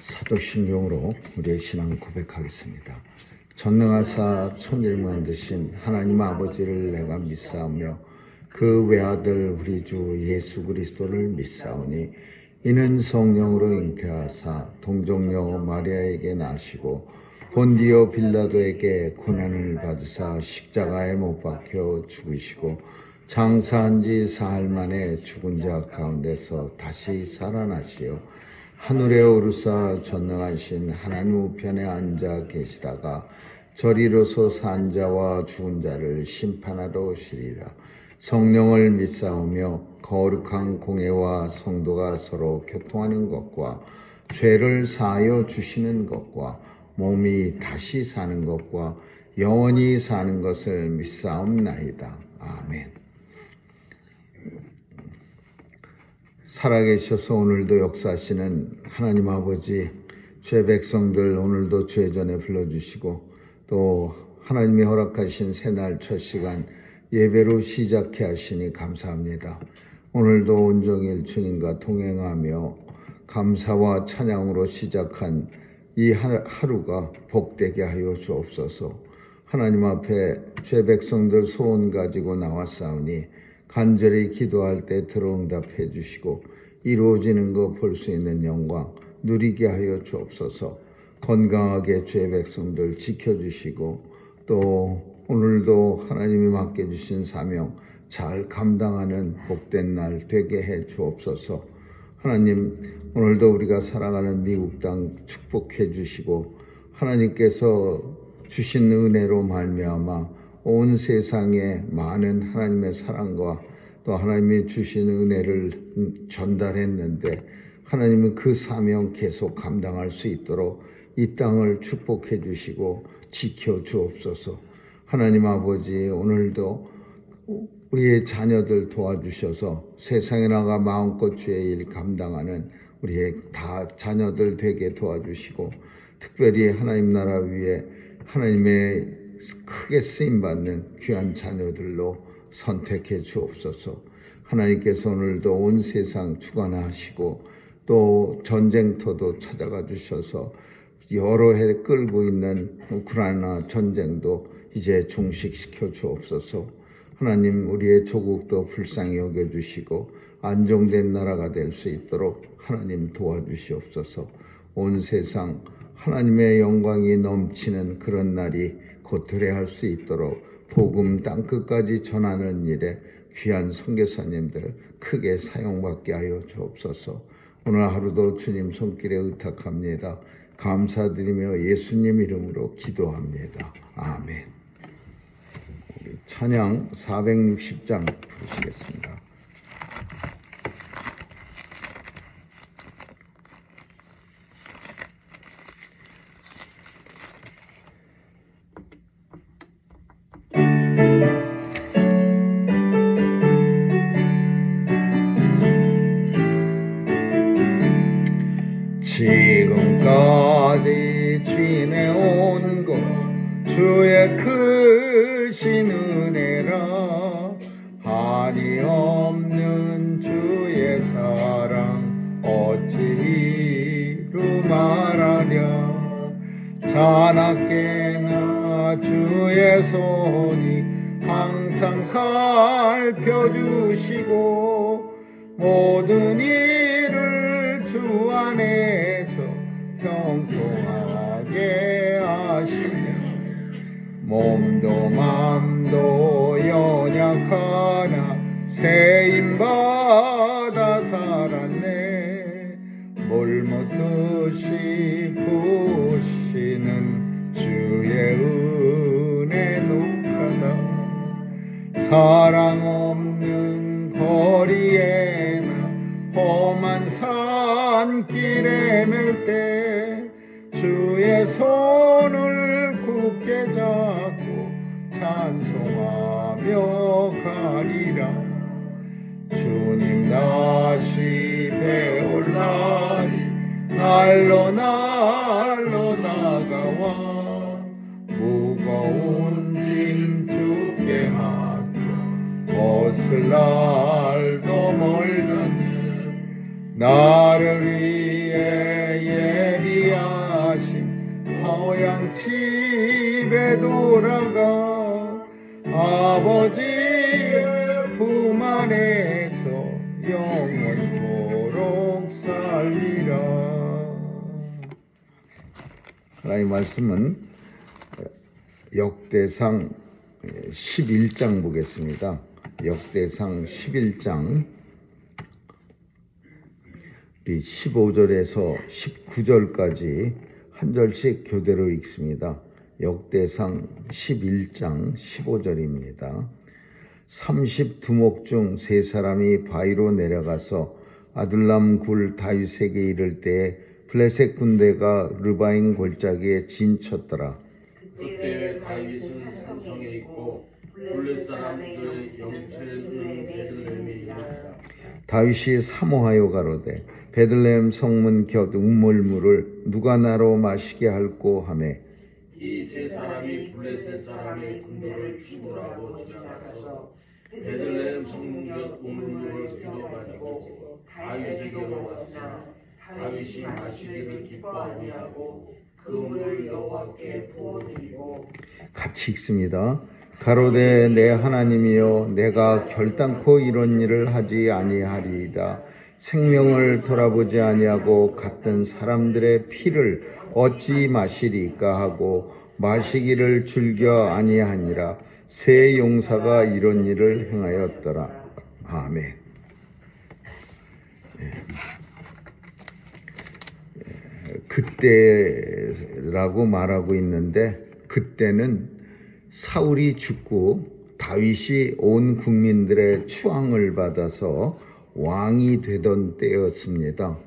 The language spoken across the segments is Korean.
사도신경으로 우리의 신앙을 고백하겠습니다. 전능하사 천지를 만드신 하나님 아버지를 내가 믿사오며 그 외아들 우리 주 예수 그리스도를 믿사오니 이는 성령으로 잉태하사 동정녀 마리아에게 나시고 본디오 빌라도에게 고난을 받으사 십자가에 못 박혀 죽으시고 장사한 지 사흘 만에 죽은 자 가운데서 다시 살아나시어 하늘에 오르사 전능하신 하나님 우편에 앉아 계시다가 저리로서 산 자와 죽은 자를 심판하러 오시리라. 성령을 믿사오며 거룩한 공회와 성도가 서로 교통하는 것과 죄를 사하여 주시는 것과 몸이 다시 사는 것과 영원히 사는 것을 믿사옵나이다. 아멘. 살아계셔서 오늘도 역사하시는 하나님 아버지, 죄 백성들 오늘도 죄전에 불러주시고 또 하나님이 허락하신 새날 첫 시간 예배로 시작해 하시니 감사합니다. 오늘도 온종일 주님과 동행하며 감사와 찬양으로 시작한 이 하루가 복되게 하여 주옵소서. 하나님 앞에 죄 백성들 소원 가지고 나왔사오니 간절히 기도할 때 들어응답해 주시고 이루어지는 거 볼 수 있는 영광 누리게 하여 주옵소서. 건강하게 죄 백성들 지켜주시고 또 오늘도 하나님이 맡겨주신 사명 잘 감당하는 복된 날 되게 해 주옵소서. 하나님, 오늘도 우리가 살아가는 미국 땅 축복해 주시고 하나님께서 주신 은혜로 말미암아 온 세상에 많은 하나님의 사랑과 또 하나님이 주신 은혜를 전달했는데 하나님은 그 사명 계속 감당할 수 있도록 이 땅을 축복해 주시고 지켜 주옵소서. 하나님 아버지, 오늘도 우리의 자녀들 도와주셔서 세상에 나가 마음껏 주의 일 감당하는 우리의 다 자녀들 되게 도와주시고 특별히 하나님 나라 위에 하나님의 크게 쓰임받는 귀한 자녀들로 선택해 주옵소서. 하나님께서 오늘도 온 세상 주관하시고 또 전쟁터도 찾아가 주셔서 여러 해 끌고 있는 우크라이나 전쟁도 이제 종식시켜 주옵소서. 하나님, 우리의 조국도 불쌍히 여겨주시고 안정된 나라가 될 수 있도록 하나님 도와주시옵소서. 온 세상 하나님의 영광이 넘치는 그런 날이 곧 도래할 수 있도록 복음 땅끝까지 전하는 일에 귀한 선교사님들 크게 사용받게 하여 주옵소서. 오늘 하루도 주님 손길에 의탁합니다. 감사드리며 예수님 이름으로 기도합니다. 아멘. 찬양 460장 부르시겠습니다. 지금까지 지내온 것 주의 크신 은혜라. 한이 없는 주의 사랑 어찌 이루 말하랴. 자나깨나 주의 손이 항상 살펴주시고 모든 일을 주 안에서 형통하게 하시며 몸도 맘도 연약하나 세임받아 살았네. 물 묻듯이 부으시는 주의 은혜 독하다. 사랑 없는 거리에나 험한 산길에 맬 때 주의 손을 굳게 잡고 찬송하며 가리라. 주님 다시 배올 날이 날로 다가와 무거운 짐 주께 맡겨 벗을 날도 멀다니 나를 위해 예비 고향 집에 돌아가 아버지의 품 안에서 영원토록 살리라. 하나님 말씀은 역대상 11장 보겠습니다. 역대상 11장 15절에서 19절까지 한 절씩 교대로 읽습니다. 역대상 11장 15절입니다. 32목 중 세 사람이 바위로 내려가서 아둘람 굴 다윗에게 이를 때에 블레셋 군대가 르바임 골짜기에 진쳤더라. 그때 다윗은 산성에 있고 블레셋 사람들의 영체는 베들레헴에 이르니라. 다윗이 사모하여 가로되 베들레헴 성문 곁 우물물을 누가 나로 마시게 할꼬 하매 이 세 사람이 블레셋 사람의 군대를 추몰하고 지나가서 베들레헴 성문 곁 우물물을 걷어가지고 다윗에게로 왔으나 다윗이 마시기를 기뻐 아니하고 그 물을 여호와께 부어드리고. 같이 읽습니다. 가로되 내 하나님이여 내가 결단코 이런 일을 하지 아니하리이다. 생명을 돌아보지 아니하고 갔던 사람들의 피를 어찌 마시리까 하고 마시기를 즐겨 아니하니라. 새 용사가 이런 일을 행하였더라. 아멘. 그때라고 말하고 있는데 그때는 사울이 죽고 다윗이 온 국민들의 추앙을 받아서 왕이 되던 때였습니다.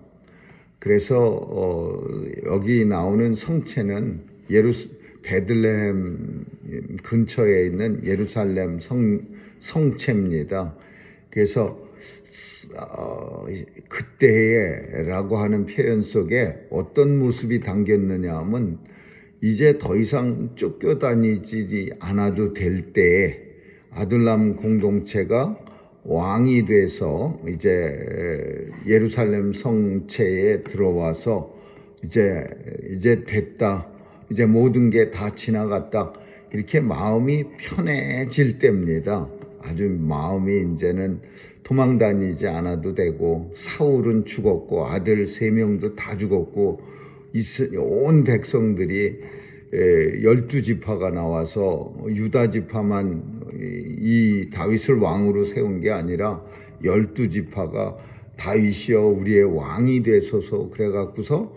그래서 여기 나오는 성체는 베들레헴 근처에 있는 예루살렘 성체입니다. 그래서 그때라고 하는 표현 속에 어떤 모습이 담겼느냐 하면 이제 더 이상 쫓겨다니지 않아도 될 때에 아둘람 공동체가 왕이 돼서 이제 예루살렘 성체에 들어와서 이제 됐다. 이제 모든 게 다 지나갔다. 이렇게 마음이 편해질 때입니다. 아주 마음이 이제는 도망다니지 않아도 되고 사울은 죽었고 아들 3명도 다 죽었고 온 백성들이 12지파가 나와서 유다 지파만 이 다윗을 왕으로 세운 게 아니라 12지파가 다윗이여 우리의 왕이 되소서 그래갖고서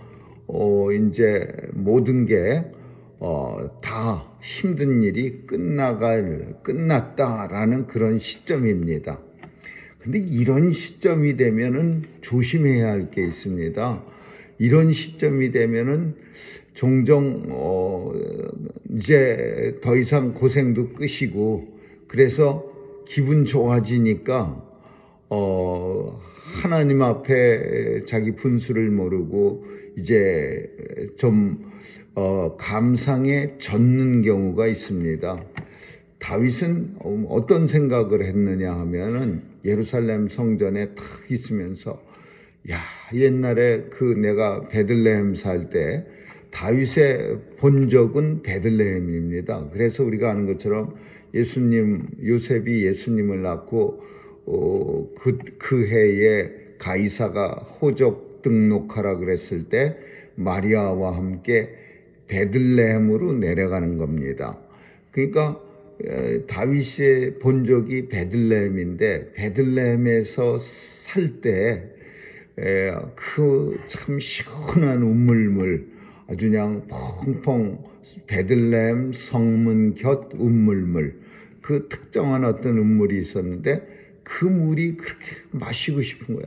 이제 모든 게 다 힘든 일이 끝났다라는 그런 시점입니다. 근데 이런 시점이 되면은 조심해야 할 게 있습니다. 이런 시점이 되면은 종종 이제 더 이상 고생도 끝이고 그래서 기분 좋아지니까 하나님 앞에 자기 분수를 모르고 이제 좀 감상에 젖는 경우가 있습니다. 다윗은 어떤 생각을 했느냐 하면은 예루살렘 성전에 탁 있으면서 야 옛날에 내가 베들레헴 살 때 다윗의 본적은 베들레헴입니다. 그래서 우리가 아는 것처럼 요셉이 예수님을 낳고 그 해에 가이사가 호적 등록하라 그랬을 때 마리아와 함께 베들레헴으로 내려가는 겁니다. 그러니까 다윗의 본적이 베들레헴인데 베들레헴에서 살 때 그 참 시원한 우물물 아주 그냥 펑펑 베들레헴 성문 곁 우물물 그 특정한 어떤 우물이 있었는데 그 물이 그렇게 마시고 싶은 거예요.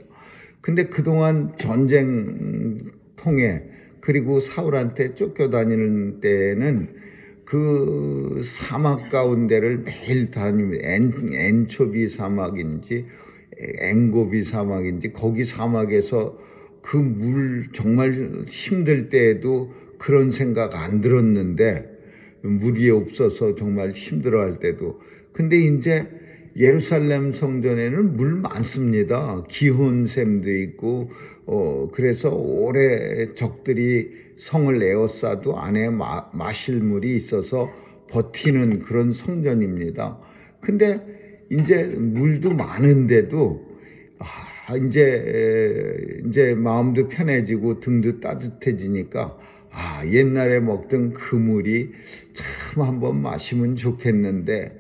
근데 그동안 전쟁통에 그리고 사울한테 쫓겨다니는 때에는 그 사막 가운데를 매일 다니면 엔초비 사막인지 엥고비 사막인지 거기 사막에서 그 물 정말 힘들 때에도 그런 생각 안 들었는데 물이 없어서 정말 힘들어할 때도 근데 이제 예루살렘 성전에는 물 많습니다. 기혼샘도 있고 그래서 오래 적들이 성을 에워싸도 안에 마실 물이 있어서 버티는 그런 성전입니다. 근데 이제 물도 많은데도 이제 마음도 편해지고 등도 따뜻해지니까 옛날에 먹던 그 물이 참 한번 마시면 좋겠는데,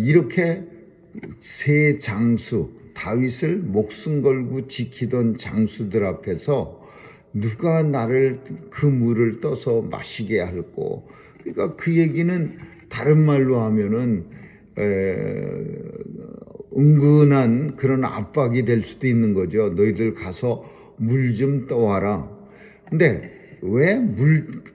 이렇게 세 장수, 다윗을 목숨 걸고 지키던 장수들 앞에서 누가 나를 그 물을 떠서 마시게 할꼬. 그러니까 그 얘기는 다른 말로 하면은 은근한 그런 압박이 될 수도 있는 거죠. 너희들 가서 물 좀 떠와라. 근데 왜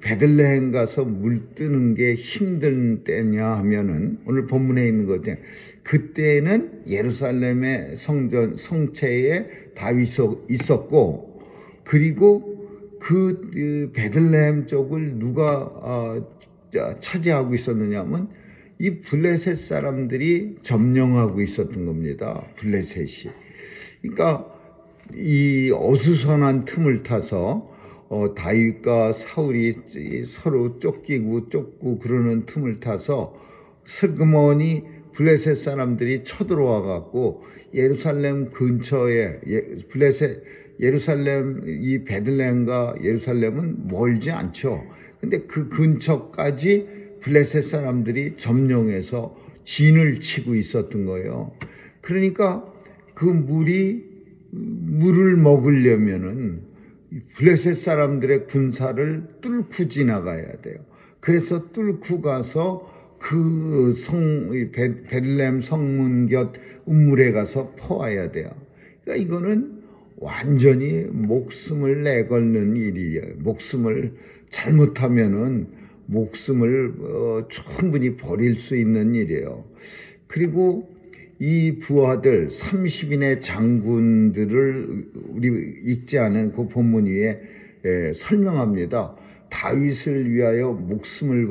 베들레헴 가서 물 뜨는 게 힘든 때냐 하면은, 오늘 본문에 있는 것 같아요. 그때는 예루살렘의 성체에 다윗이 있었고, 그리고 그 베들레헴 쪽을 누가 차지하고 있었느냐 하면 이 블레셋 사람들이 점령하고 있었던 겁니다. 블레셋이. 그러니까 이 어수선한 틈을 타서 다윗과 사울이 서로 쫓고 그러는 틈을 타서 슬그머니 블레셋 사람들이 쳐들어와 갖고 예루살렘 근처에 예루살렘, 이 베들레헴과 예루살렘은 멀지 않죠. 근데 그 근처까지 블레셋 사람들이 점령해서 진을 치고 있었던 거예요. 그러니까 그 물을 먹으려면은 블레셋 사람들의 군사를 뚫고 지나가야 돼요. 그래서 뚫고 가서 그 베들레헴 성문 곁 우물에 가서 퍼와야 돼요. 그러니까 이거는 완전히 목숨을 내걸는 일이에요. 목숨을 잘못하면은 목숨을 충분히 버릴 수 있는 일이에요. 그리고 이 부하들 30인의 장군들을 우리 읽지 않은 그 본문 위에 설명합니다. 다윗을 위하여 목숨을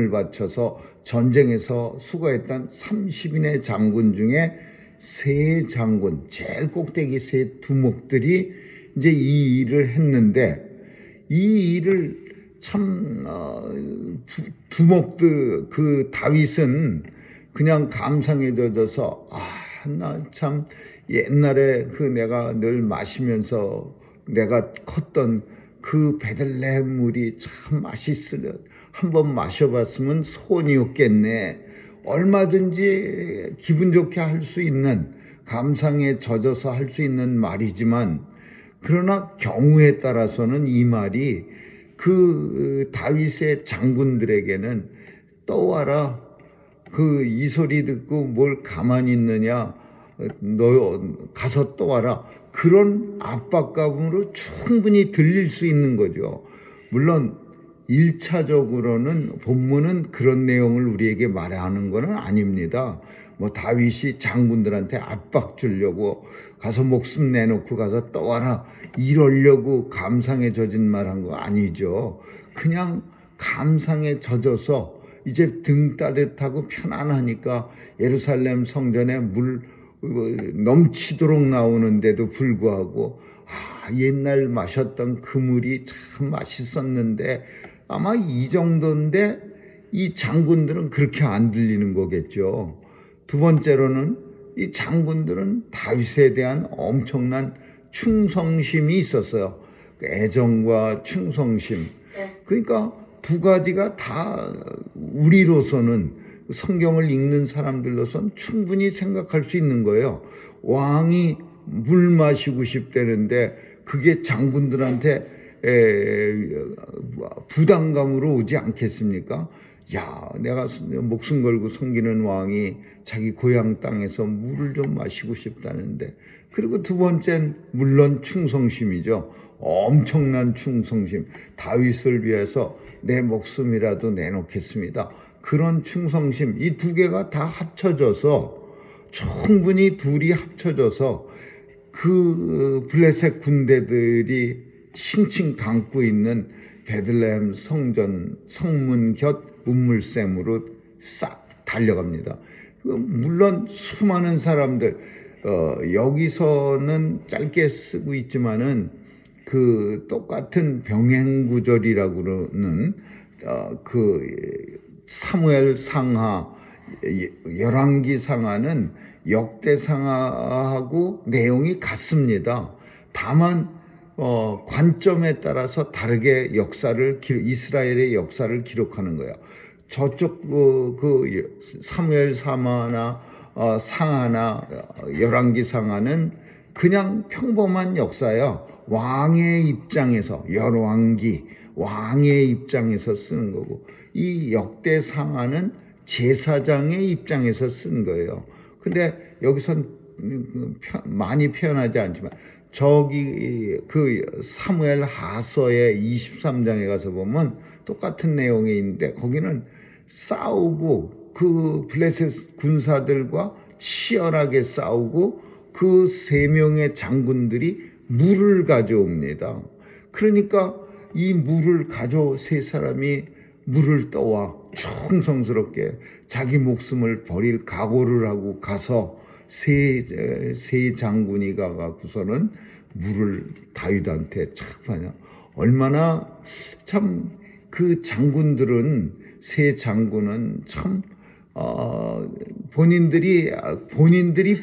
바쳐서 전쟁에서 수고했던 30인의 장군 중에 세 장군, 제일 꼭대기 세 두목들이 이제 이 일을 했는데, 이 일을 참 두목들, 그 다윗은 그냥 감상에 젖어서 나 참 옛날에 그 내가 늘 마시면서 내가 컸던 그 베들레헴 물이 참 맛있으려 한번 마셔봤으면 소원이었겠네. 얼마든지 기분 좋게 할 수 있는, 감상에 젖어서 할 수 있는 말이지만, 그러나 경우에 따라서는 이 말이 그 다윗의 장군들에게는 떠와라, 이 소리 듣고 뭘 가만히 있느냐, 너 가서 떠와라, 그런 압박감으로 충분히 들릴 수 있는 거죠. 물론 1차적으로는 본문은 그런 내용을 우리에게 말하는 것은 아닙니다. 다윗이 장군들한테 압박 주려고 가서 목숨 내놓고 가서 떠와라 이러려고 감상에 젖은 말한 거 아니죠. 그냥 감상에 젖어서 이제 등 따뜻하고 편안하니까 예루살렘 성전에 물 넘치도록 나오는데도 불구하고 옛날 마셨던 그 물이 참 맛있었는데, 아마 이 정도인데 이 장군들은 그렇게 안 들리는 거겠죠. 두 번째로는 이 장군들은 다윗에 대한 엄청난 충성심이 있었어요. 애정과 충성심. 그러니까 두 가지가 다 우리로서는, 성경을 읽는 사람들로서는 충분히 생각할 수 있는 거예요. 왕이 물 마시고 싶다는데 그게 장군들한테 부담감으로 오지 않겠습니까? 야, 내가 목숨 걸고 섬기는 왕이 자기 고향 땅에서 물을 좀 마시고 싶다는데. 그리고 두 번째는 물론 충성심이죠. 엄청난 충성심. 다윗을 위해서 내 목숨이라도 내놓겠습니다. 그런 충성심, 이 두 개가 다 합쳐져서, 충분히 둘이 합쳐져서 그 블레셋 군대들이 칭칭 감고 있는 베들레헴 성문 곁 우물샘으로 싹 달려갑니다. 물론 수많은 사람들, 여기서는 짧게 쓰고 있지만은 그 똑같은 병행구절이라고 그러는 그 사무엘 상하, 열왕기 상하는 역대 상하하고 내용이 같습니다. 다만 관점에 따라서 다르게 이스라엘의 역사를 기록하는 거예요. 저쪽 그 사무엘 사마나 상하나 열왕기 상하는 그냥 평범한 역사야. 왕의 입장에서 열왕기 왕의 입장에서 쓰는 거고, 이 역대 상하는 제사장의 입장에서 쓴 거예요. 근데 여기선 많이 표현하지 않지만 저기 그 사무엘 하서의 23장에 가서 보면 똑같은 내용이 있는데 거기는 싸우고 그 블레셋 군사들과 치열하게 싸우고 그 3명의 장군들이 물을 가져옵니다. 그러니까 이 물을 세 사람이 물을 떠와 충성스럽게 자기 목숨을 버릴 각오를 하고 가서 세 장군이 가고서는 물을 다윗한테 착하냐. 얼마나 참 그 장군들은 세 장군은 참 본인들이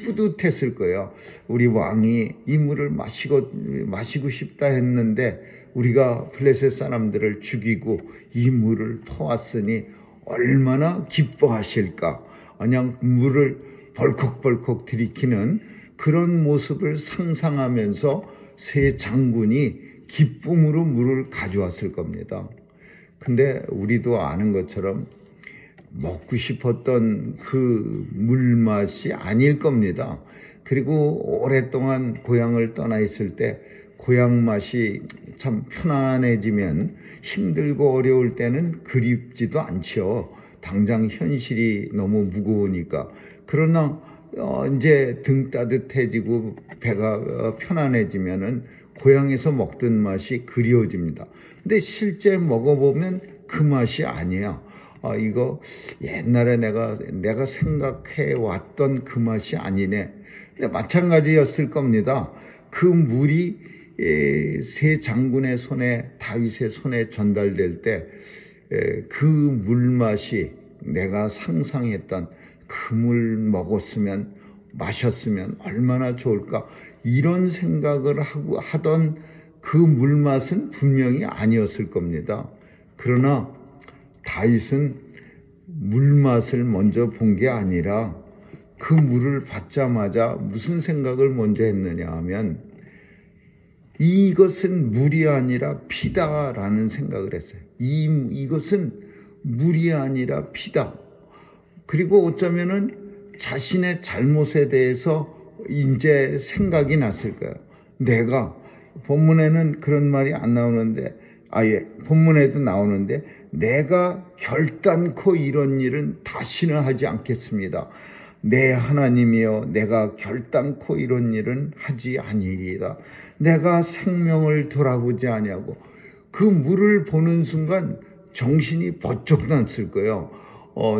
뿌듯했을 거예요. 우리 왕이 이 물을 마시고 싶다 했는데 우리가 블레셋 사람들을 죽이고 이 물을 퍼왔으니 얼마나 기뻐하실까. 그냥 물을 벌컥벌컥 들이키는 그런 모습을 상상하면서 세 장군이 기쁨으로 물을 가져왔을 겁니다. 근데 우리도 아는 것처럼 먹고 싶었던 그 물맛이 아닐 겁니다. 그리고 오랫동안 고향을 떠나 있을 때 고향 맛이 참 편안해지면 힘들고 어려울 때는 그립지도 않죠. 당장 현실이 너무 무거우니까. 그러나 이제 등 따뜻해지고 배가 편안해지면은 고향에서 먹던 맛이 그리워집니다. 근데 실제 먹어보면 그 맛이 아니야. 이거 옛날에 내가 생각해 왔던 그 맛이 아니네. 근데 마찬가지였을 겁니다. 그 물이 세 장군의 손에, 다윗의 손에 전달될 때 그 물맛이 내가 상상했던 그 물 마셨으면 얼마나 좋을까, 이런 생각을 하던 그 물맛은 분명히 아니었을 겁니다. 그러나 다윗은 물맛을 먼저 본 게 아니라 그 물을 받자마자 무슨 생각을 먼저 했느냐 하면 이것은 물이 아니라 피다라는 생각을 했어요. 이것은 물이 아니라 피다. 그리고 어쩌면은 자신의 잘못에 대해서 이제 생각이 났을 거예요. 내가, 본문에는 그런 말이 안 나오는데, 본문에도 나오는데, 내가 결단코 이런 일은 다시는 하지 않겠습니다. 내 하나님이여, 내가 결단코 이런 일은 하지 아니리이다. 내가 생명을 돌아보지 아니하고. 그 물을 보는 순간 정신이 번쩍 났을 거예요.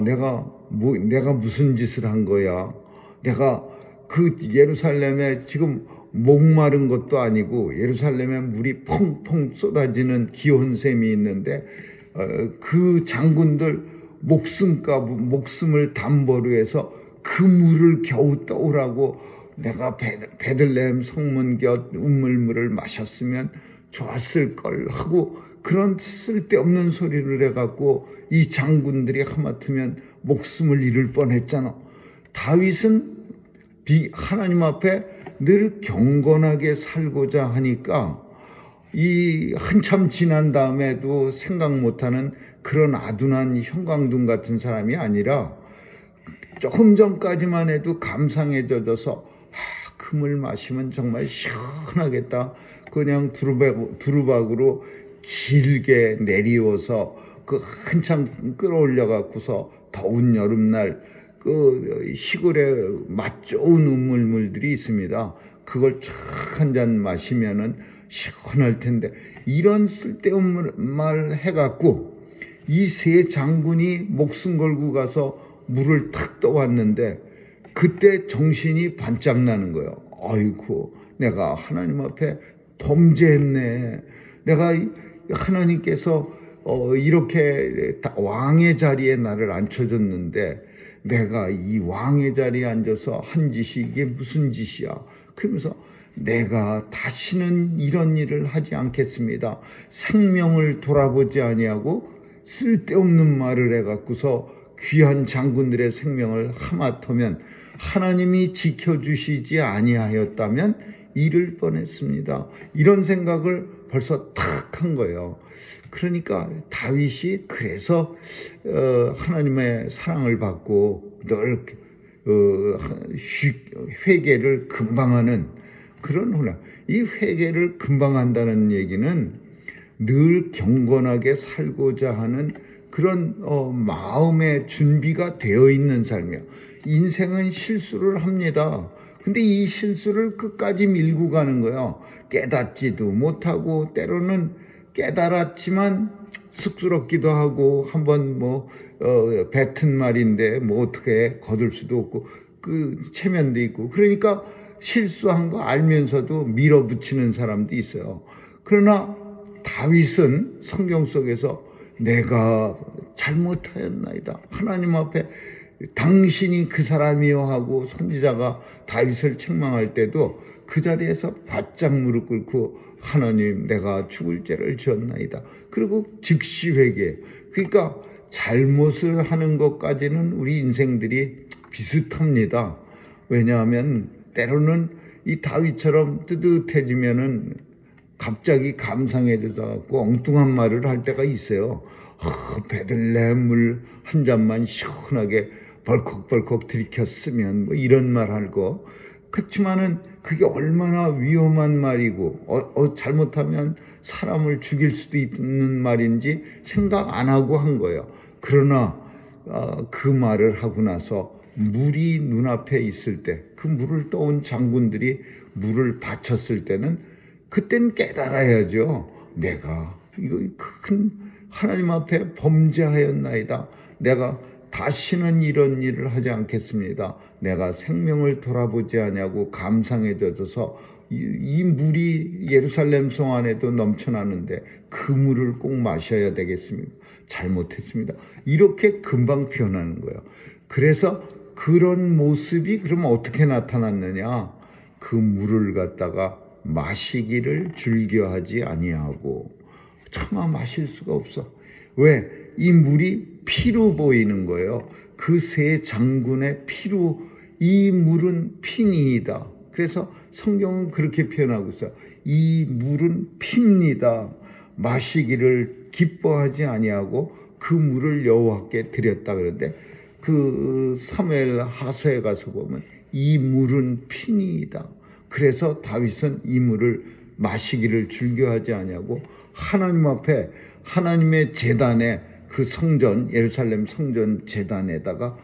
내가 무슨 짓을 한 거야? 내가 그 예루살렘에 지금 목마른 것도 아니고 예루살렘에 물이 펑펑 쏟아지는 기온샘이 있는데 그 장군들 목숨을 담보로 해서 그 물을 겨우 떠오라고 내가 베들레헴 성문 곁 우물물을 마셨으면 좋았을 걸 하고 그런 쓸데없는 소리를 해갖고 이 장군들이 하마터면 목숨을 잃을 뻔했잖아. 다윗은 하나님 앞에 늘 경건하게 살고자 하니까 이 한참 지난 다음에도 생각 못하는 그런 아둔한 형광등 같은 사람이 아니라 조금 전까지만 해도 감상에 젖어서 그 물 마시면 정말 시원하겠다. 그냥 두루박으로 길게 내리워서 그 한참 끌어올려 갖고서 더운 여름날 그 시골에 맛 좋은 우물물들이 있습니다. 그걸 쫙 한 잔 마시면은 시원할 텐데, 이런 쓸데없는 말 해갖고 이 세 장군이 목숨 걸고 가서 물을 탁 떠왔는데 그때 정신이 반짝 나는 거예요. 아이고, 내가 하나님 앞에 범죄했네. 내가 하나님께서 이렇게 왕의 자리에 나를 앉혀줬는데 내가 이 왕의 자리에 앉아서 한 짓이 이게 무슨 짓이야. 그러면서 내가 다시는 이런 일을 하지 않겠습니다. 생명을 돌아보지 아니하고 쓸데없는 말을 해갖고서 귀한 장군들의 생명을 하마터면 하나님이 지켜주시지 아니하였다면 잃을 뻔했습니다. 이런 생각을 벌써 탁 한 거예요. 그러니까 다윗이 그래서 하나님의 사랑을 받고 늘 회개를 금방 하는 그런 훈련. 이 회개를 금방 한다는 얘기는 늘 경건하게 살고자 하는 그런 마음의 준비가 되어 있는 삶이야. 인생은 실수를 합니다. 근데 이 실수를 끝까지 밀고 가는 거예요. 깨닫지도 못하고 때로는 깨달았지만 쑥스럽기도 하고 한번 뱉은 말인데 어떻게 거둘 수도 없고 그 체면도 있고 그러니까 실수한 거 알면서도 밀어붙이는 사람도 있어요. 그러나 다윗은 성경 속에서 내가 잘못하였나이다. 하나님 앞에 당신이 그 사람이요 하고 선지자가 다윗을 책망할 때도 그 자리에서 바짝 무릎 꿇고 하나님 내가 죽을 죄를 지었나이다. 그리고 즉시 회개. 그러니까 잘못을 하는 것까지는 우리 인생들이 비슷합니다. 왜냐하면 때로는 이 다윗처럼 뜨뜻해지면은 갑자기 감상해져서 엉뚱한 말을 할 때가 있어요. 베들레헴 물 한 잔만 시원하게 벌컥벌컥 들이켰으면 이런 말 하고 그렇지만은 그게 얼마나 위험한 말이고 잘못하면 사람을 죽일 수도 있는 말인지 생각 안 하고 한 거예요. 그러나 그 말을 하고 나서 물이 눈앞에 있을 때 그 물을 떠온 장군들이 물을 바쳤을 때는 그땐 깨달아야죠. 내가 이거 큰 하나님 앞에 범죄하였나이다. 내가 다시는 이런 일을 하지 않겠습니다. 내가 생명을 돌아보지 않냐고 감상해져서 이 물이 예루살렘 성 안에도 넘쳐나는데 그 물을 꼭 마셔야 되겠습니까? 잘못했습니다. 이렇게 금방 변하는 거예요. 그래서 그런 모습이 그러면 어떻게 나타났느냐? 그 물을 갖다가 마시기를 즐겨하지 아니하고 차마 마실 수가 없어. 왜? 이 물이 피로 보이는 거예요. 그 세 장군의 피로 이 물은 피니이다. 그래서 성경은 그렇게 표현하고 있어요. 이 물은 피입니다. 마시기를 기뻐하지 아니하고 그 물을 여호와께 드렸다 그러는데 그 사무엘 하서에 가서 보면 이 물은 피니이다. 그래서 다윗은 이 물을 마시기를 즐겨하지 아니하고 하나님 앞에 하나님의 제단에 그 성전 예루살렘 성전 제단에다가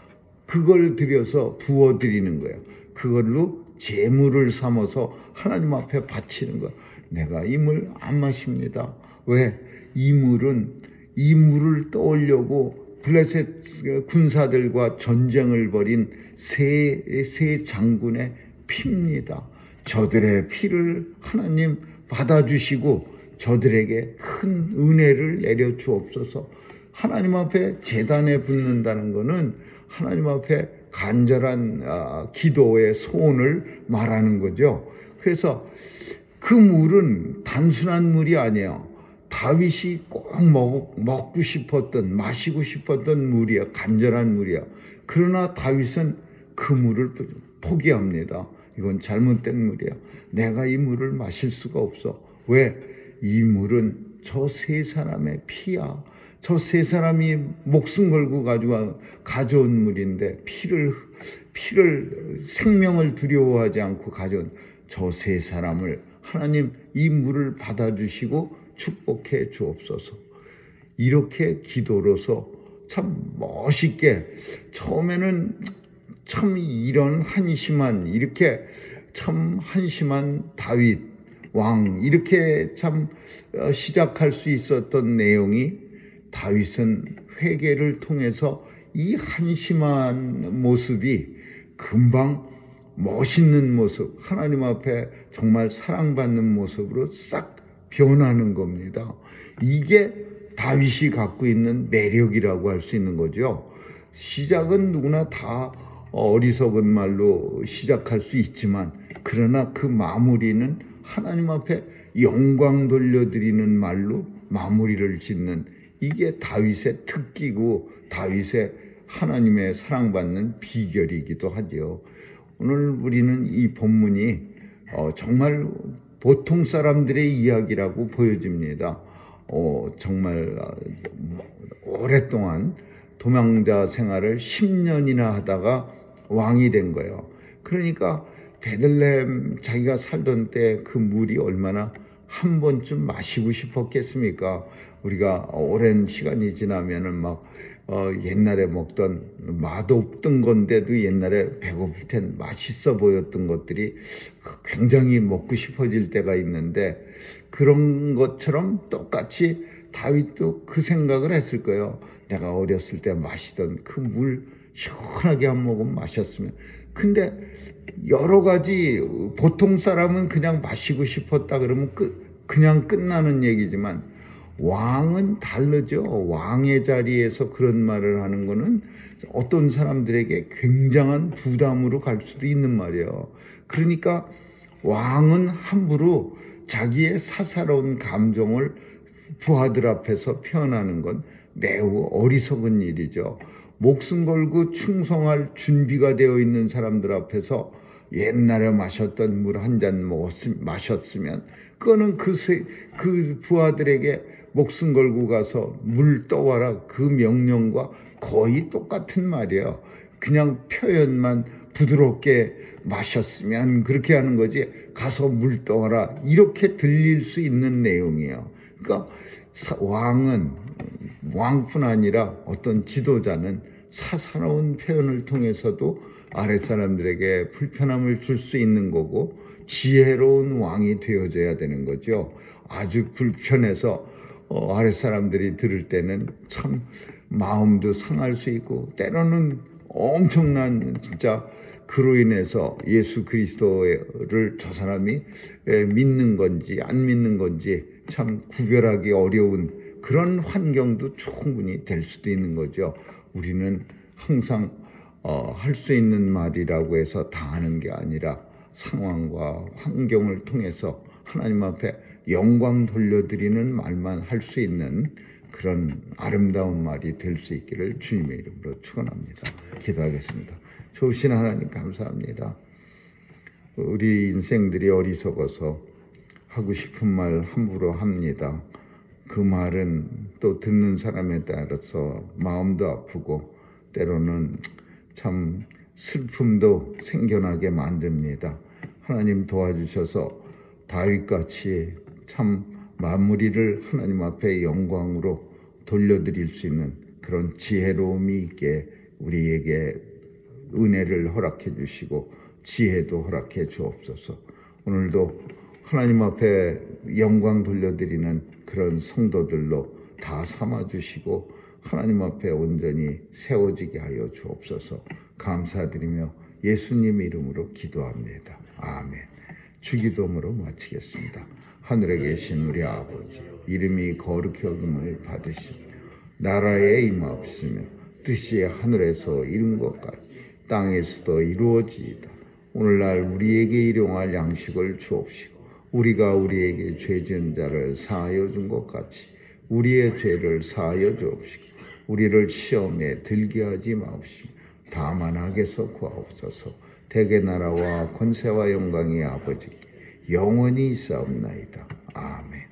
그걸 들여서 부어드리는 거예요. 그걸로 제물을 삼아서 하나님 앞에 바치는 거예요. 내가 이 물 안 마십니다. 왜? 이 물을 떠오려고 블레셋 군사들과 전쟁을 벌인 세 장군의 피입니다. 저들의 피를 하나님 받아주시고 저들에게 큰 은혜를 내려 주옵소서. 하나님 앞에 제단에 붙는다는 것은 하나님 앞에 간절한 기도의 소원을 말하는 거죠. 그래서 그 물은 단순한 물이 아니에요. 다윗이 꼭 먹고 싶었던 마시고 싶었던 물이야. 간절한 물이야. 그러나 다윗은 그 물을 포기합니다. 이건 잘못된 물이야. 내가 이 물을 마실 수가 없어. 왜? 이 물은 저 세 사람의 피야. 저 세 사람이 목숨 걸고 가져온 물인데 피를 생명을 두려워하지 않고 가져온 저 세 사람을 하나님 이 물을 받아주시고 축복해 주옵소서. 이렇게 기도로서 참 멋있게 처음에는 참 이런 이렇게 참 한심한 다윗 왕 이렇게 참 시작할 수 있었던 내용이 다윗은 회개를 통해서 이 한심한 모습이 금방 멋있는 모습, 하나님 앞에 정말 사랑받는 모습으로 싹 변하는 겁니다. 이게 다윗이 갖고 있는 매력이라고 할 수 있는 거죠. 시작은 누구나 다 어리석은 말로 시작할 수 있지만, 그러나 그 마무리는 하나님 앞에 영광 돌려드리는 말로 마무리를 짓는, 이게 다윗의 특기고 다윗의 하나님의 사랑받는 비결이기도 하죠. 오늘 우리는 이 본문이 정말 보통 사람들의 이야기라고 보여집니다. 정말 오랫동안 도망자 생활을 10년이나 하다가 왕이 된 거예요. 그러니까 베들레헴 자기가 살던 때 그 물이 얼마나 한 번쯤 마시고 싶었겠습니까? 우리가 오랜 시간이 지나면은 막 옛날에 먹던 맛없던 건데도 옛날에 배고플 땐 맛있어 보였던 것들이 굉장히 먹고 싶어질 때가 있는데, 그런 것처럼 똑같이 다윗도 그 생각을 했을 거예요. 내가 어렸을 때 마시던 그 물 시원하게 한 모금 마셨으면. 근데 여러 가지, 보통 사람은 그냥 마시고 싶었다 그러면 그냥 끝나는 얘기지만, 왕은 다르죠. 왕의 자리에서 그런 말을 하는 거는 어떤 사람들에게 굉장한 부담으로 갈 수도 있는 말이에요. 그러니까 왕은 함부로 자기의 사사로운 감정을 부하들 앞에서 표현하는 건 매우 어리석은 일이죠. 목숨 걸고 충성할 준비가 되어 있는 사람들 앞에서 옛날에 마셨던 물 한 잔 마셨으면, 그거는 그 부하들에게 목숨 걸고 가서 물 떠와라, 그 명령과 거의 똑같은 말이에요. 그냥 표현만 부드럽게 마셨으면 그렇게 하는 거지, 가서 물 떠와라 이렇게 들릴 수 있는 내용이에요. 그러니까 왕뿐 아니라 어떤 지도자는 사사로운 표현을 통해서도 아랫사람들에게 불편함을 줄 수 있는 거고, 지혜로운 왕이 되어줘야 되는 거죠. 아주 불편해서 아랫사람들이 들을 때는 참 마음도 상할 수 있고, 때로는 엄청난, 진짜 그로 인해서 예수 그리스도를 저 사람이 믿는 건지 안 믿는 건지 참 구별하기 어려운 그런 환경도 충분히 될 수도 있는 거죠. 우리는 항상 할 수 있는 말이라고 해서 다 하는 게 아니라 상황과 환경을 통해서 하나님 앞에 영광 돌려드리는 말만 할 수 있는 그런 아름다운 말이 될 수 있기를 주님의 이름으로 축원합니다. 기도하겠습니다. 좋으신 하나님 감사합니다. 우리 인생들이 어리석어서 하고 싶은 말 함부로 합니다. 그 말은 또 듣는 사람에 따라서 마음도 아프고 때로는 참 슬픔도 생겨나게 만듭니다. 하나님 도와주셔서 다윗같이 참 마무리를 하나님 앞에 영광으로 돌려드릴 수 있는 그런 지혜로움이 있게 우리에게 은혜를 허락해 주시고 지혜도 허락해 주옵소서. 오늘도 하나님 앞에 영광 돌려드리는 그런 성도들로 다 삼아주시고 하나님 앞에 온전히 세워지게 하여 주옵소서. 감사드리며 예수님 이름으로 기도합니다. 아멘. 주기도문으로 마치겠습니다. 하늘에 계신 우리 아버지, 이름이 거룩히 여김을 받으시며 나라에 임하옵시며 뜻이 하늘에서 이룬 것 같이 땅에서도 이루어지이다. 오늘날 우리에게 일용할 양식을 주옵시고 우리가 우리에게 죄 지은 자를 사하여 준 것 같이 우리의 죄를 사하여 주옵시고 우리를 시험에 들게 하지 마옵시며 다만 악에서 구하옵소서. 대개 나라와 권세와 영광이 아버지께 영원히 있사옵나이다. 아멘.